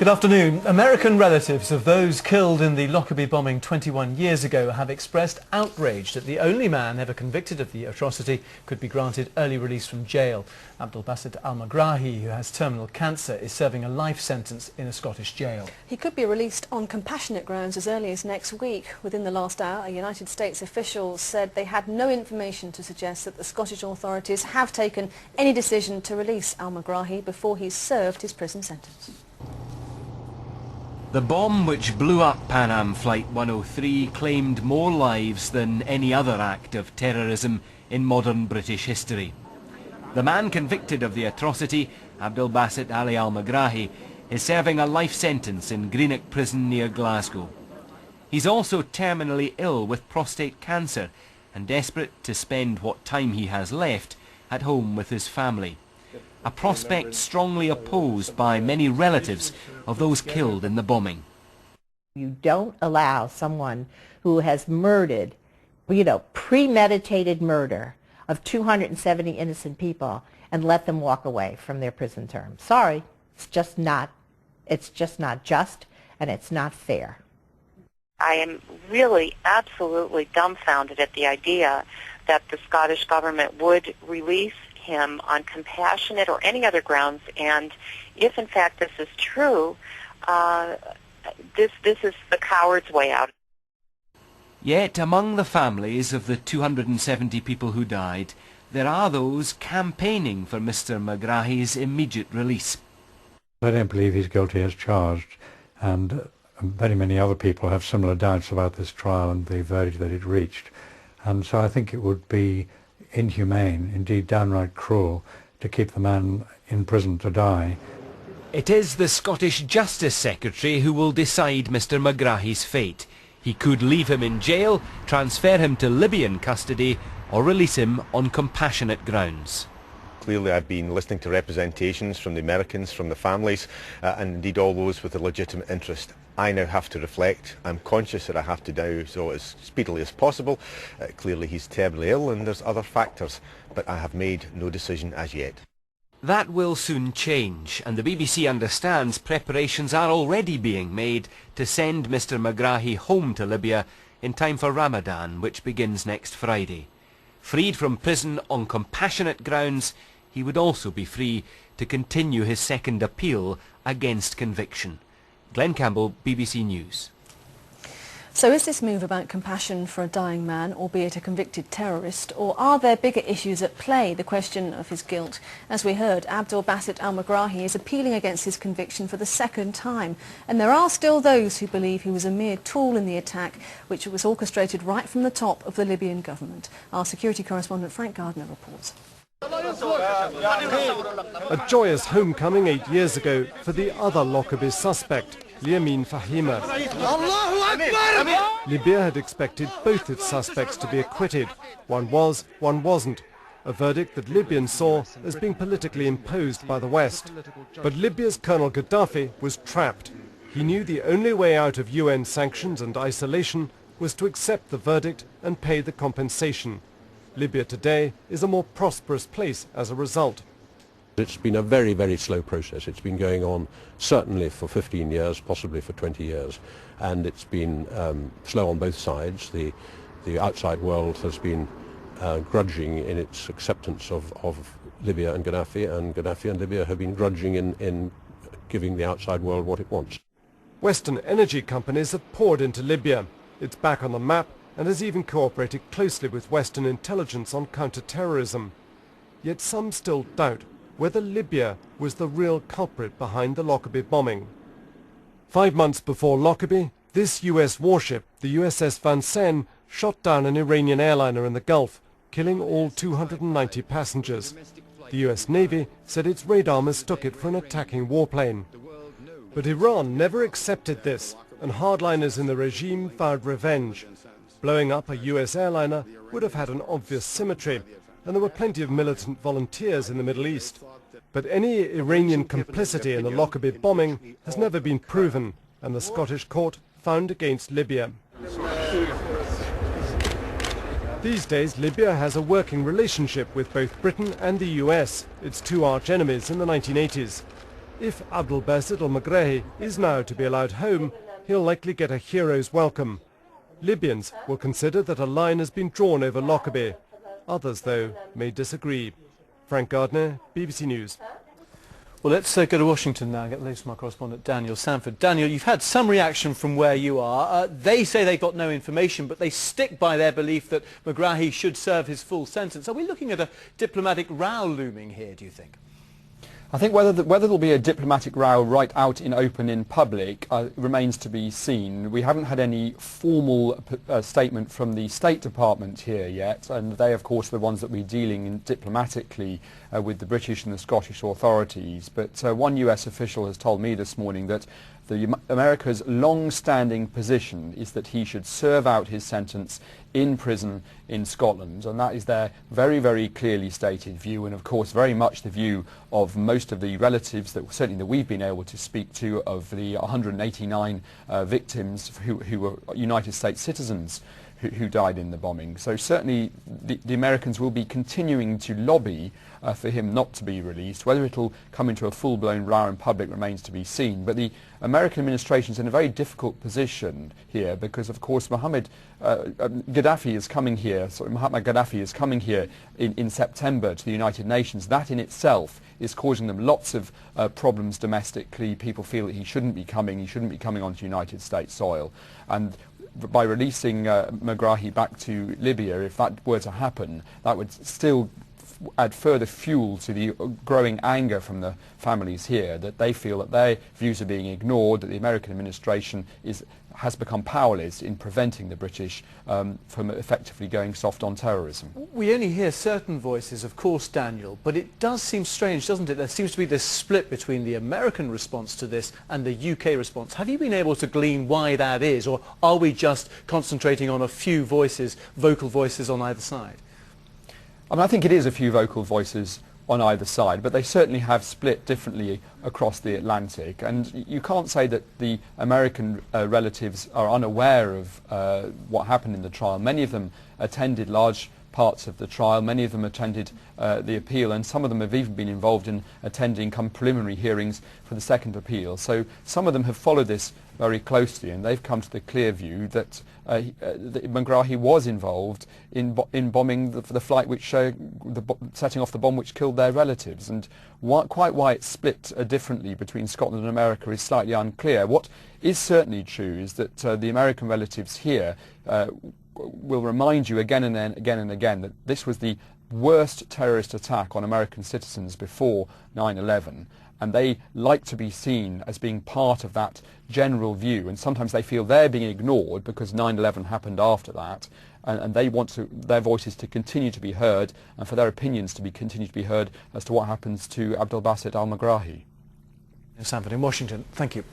Good afternoon. American relatives of those killed in the Lockerbie bombing 21 years ago have expressed outrage that the only man ever convicted of the atrocity could be granted early release from jail. Abdelbaset al-Megrahi, who has terminal cancer, is serving a life sentence in a Scottish jail. He could be released on compassionate grounds as early as next week. Within the last hour, a United States official said they had no information to suggest that the Scottish authorities have taken any decision to release al-Megrahi before he's served his prison sentence. The bomb which blew up Pan Am Flight 103 claimed more lives than any other act of terrorism in modern British history. The man convicted of the atrocity, Abdelbaset Ali al-Megrahi, is serving a life sentence in Greenock Prison near Glasgow. He's also terminally ill with prostate cancer and desperate to spend what time he has left at home with his family. A prospect strongly opposed by many relatives of those killed in the bombing. You don't allow someone who has murdered, premeditated murder of 270 innocent people and let them walk away from their prison term. Sorry, it's just not just, and it's not fair. I am really absolutely dumbfounded at the idea that the Scottish government would release him on compassionate or any other grounds, and if in fact this is true, this is the coward's way out. Yet among the families of the 270 people who died, there are those campaigning for Mr. Megrahi's immediate release. I don't believe he's guilty as charged, and very many other people have similar doubts about this trial and the verdict that it reached, and so I think it would be inhumane, indeed downright cruel, to keep the man in prison to die. It is the Scottish Justice Secretary who will decide Mr. Megrahi's fate. He could leave him in jail, transfer him to Libyan custody, or release him on compassionate grounds. Clearly I've been listening to representations from the Americans, from the families, and indeed all those with a legitimate interest. I now have to reflect. I'm conscious that I have to do so as speedily as possible. Clearly he's terribly ill and there's other factors, but I have made no decision as yet. That will soon change, and the BBC understands preparations are already being made to send Mr. Megrahi home to Libya in time for Ramadan, which begins next Friday. Freed from prison on compassionate grounds, he would also be free to continue his second appeal against conviction. Glenn Campbell, BBC News. So is this move about compassion for a dying man, albeit a convicted terrorist, or are there bigger issues at play, the question of his guilt? As we heard, Abdelbaset al-Megrahi is appealing against his conviction for the second time, and there are still those who believe he was a mere tool in the attack, which was orchestrated right from the top of the Libyan government. Our security correspondent Frank Gardner reports. A joyous homecoming 8 years ago for the other Lockerbie suspect, Liamin Fahima. Libya had expected both its suspects to be acquitted. One was, one wasn't. A verdict that Libyans saw as being politically imposed by the West. But Libya's Colonel Gaddafi was trapped. He knew the only way out of UN sanctions and isolation was to accept the verdict and pay the compensation. Libya today is a more prosperous place as a result. It's been a very, very slow process. It's been going on certainly for 15 years, possibly for 20 years, and it's been slow on both sides. The outside world has been grudging in its acceptance of Libya and Gaddafi and Libya have been grudging in giving the outside world what it wants. Western energy companies have poured into Libya. It's back on the map and has even cooperated closely with Western intelligence on counter-terrorism. Yet some still doubt whether Libya was the real culprit behind the Lockerbie bombing. 5 months before Lockerbie, this US warship, the USS Vincennes, shot down an Iranian airliner in the Gulf, killing all 290 passengers. The US Navy said its radar mistook it for an attacking warplane. But Iran never accepted this, and hardliners in the regime vowed revenge. Blowing up a US airliner would have had an obvious symmetry, and there were plenty of militant volunteers in the Middle East. But any Iranian complicity in the Lockerbie bombing has never been proven, and the Scottish court found against Libya. These days, Libya has a working relationship with both Britain and the US, its two arch-enemies in the 1980s. If Abdelbaset al-Megrahi is now to be allowed home, he'll likely get a hero's welcome. Libyans will consider that a line has been drawn over Lockerbie. Others, though, may disagree. Frank Gardner, BBC News. Well, let's go to Washington now and get the latest from our correspondent Daniel Sanford. Daniel, you've had some reaction from where you are. They say they got no information, but they stick by their belief that Megrahi should serve his full sentence. Are we looking at a diplomatic row looming here, do you think? I think whether there'll be a diplomatic row right out in open in public remains to be seen. We haven't had any formal statement from the State Department here yet, and they, of course, are the ones that we're dealing diplomatically with the British and the Scottish authorities. But one US official has told me this morning that America's long-standing position is that he should serve out his sentence in prison in Scotland, and that is their very, very clearly stated view, and of course very much the view of most of the relatives that we've been able to speak to of the 189 victims who were United States citizens who died in the bombing. So certainly the Americans will be continuing to lobby for him not to be released. Whether it'll come into a full-blown row in public remains to be seen. But the American administration is in a very difficult position here because, of course, Mahatma Gaddafi is coming here in September to the United Nations. That in itself is causing them lots of problems domestically. People feel that he shouldn't be coming onto United States soil. And by releasing Megrahi back to Libya, if that were to happen, that would still add further fuel to the growing anger from the families here, that they feel that their views are being ignored, that the American administration has become powerless in preventing the British from effectively going soft on terrorism. We only hear certain voices, of course, Daniel, but it does seem strange, doesn't it? There seems to be this split between the American response to this and the UK response. Have you been able to glean why that is, or are we just concentrating on a few voices, vocal voices on either side? I mean, I think it is a few vocal voices on either side, but they certainly have split differently across the Atlantic. And you can't say that the American relatives are unaware of what happened in the trial. Many of them attended large parts of the trial. Many of them attended the appeal, and some of them have even been involved in attending preliminary hearings for the second appeal. So some of them have followed this very closely, and they've come to the clear view that Megrahi was involved in bombing the flight setting off the bomb which killed their relatives. And quite why it's split differently between Scotland and America is slightly unclear. What is certainly true is that the American relatives here will remind you again and again that this was the worst terrorist attack on American citizens before 9/11, and they like to be seen as being part of that general view, and sometimes they feel they're being ignored because 9/11 happened after that, and they want their voices to continue to be heard and for their opinions to continue to be heard as to what happens to Abdelbaset al-Megrahi. Sanford in Washington, thank you.